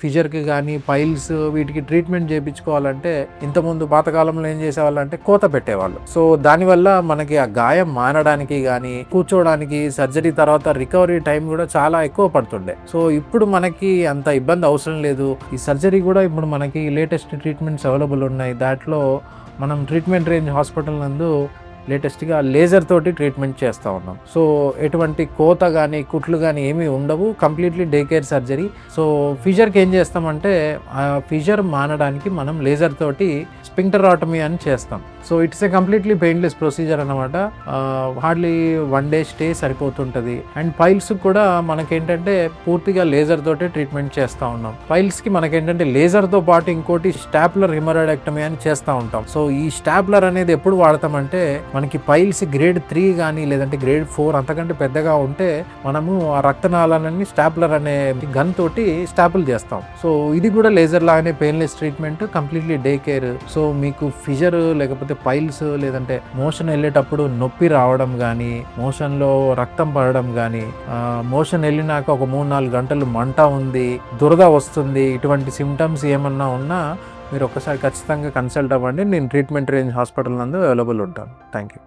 ఫిషర్కి కానీ పైల్స్ వీటికి ట్రీట్మెంట్ చేయించుకోవాలంటే ఇంతకుముందు పాతకాలంలో ఏం చేసేవాళ్ళంటే కోత పెట్టేవాళ్ళు. సో దానివల్ల మనకి ఆ గాయం మానడానికి కానీ కూర్చోడానికి సర్జరీ తర్వాత రికవరీ టైం కూడా చాలా ఎక్కువ పడుతుండే. సో ఇప్పుడు మనకి అంత ఇబ్బంది అవసరం లేదు. ఈ సర్జరీ కూడా ఇప్పుడు మనకి లేటెస్ట్ ట్రీట్మెంట్స్ అవైలబుల్ ఉన్నాయి. దాంట్లో మనం ట్రీట్మెంట్ రేంజ్ హాస్పిటల్ నందు లేటెస్ట్గా లేజర్ తోటి ట్రీట్మెంట్ చేస్తూ ఉన్నాం. సో ఎటువంటి కోత కానీ కుట్లు కానీ ఏమీ ఉండవు. Completely day care surgery. So ఫిషర్కి ఏం చేస్తామంటే ఆ ఫిషర్ మానడానికి మనం లేజర్ తోటి స్పింక్టరాటమీ అని చేస్తాం. So it's a completely painless procedure అనమాట. హార్డ్లీ 1 day స్టే సరిపోతుంటుంది. అండ్ పైల్స్ కూడా మనకేంటంటే పూర్తిగా లేజర్ తోటి ట్రీట్మెంట్ చేస్తూ ఉన్నాం. పైల్స్కి మనకేంటంటే లేజర్తో పాటు ఇంకోటి స్టాప్లర్ హెమరాయిడెక్టమీ అని చేస్తూ ఉంటాం. సో ఈ స్టాప్లర్ అనేది ఎప్పుడు వాడతామంటే మనకి పైల్స్ గ్రేడ్ 3 కానీ లేదంటే గ్రేడ్ 4 అంతకంటే పెద్దగా ఉంటే మనము ఆ రక్తనాళాలన్నీ స్టాప్లర్ అనే గన్ తోటి స్టాపుల్ చేస్తాం. సో ఇది కూడా లేజర్ లాగానే painless treatment, completely day care. So మీకు ఫిషర్ లేకపోతే పైల్స్ లేదంటే మోషన్ వెళ్ళేటప్పుడు నొప్పి రావడం కానీ, మోషన్లో రక్తం పడడం కానీ, మోషన్ వెళ్ళినాక ఒక 3-4 గంటలు మంట ఉంది, దురద వస్తుంది, ఇటువంటి సిమ్టమ్స్ ఏమన్నా ఉన్నా మీరు ఒకసారి ఖచ్చితంగా కన్సల్ట్ అవ్వండి. నేను ట్రీట్మెంట్ రేంజ్ హాస్పిటల్ నందు అవైలబుల్ ఉంటాను. Thank you.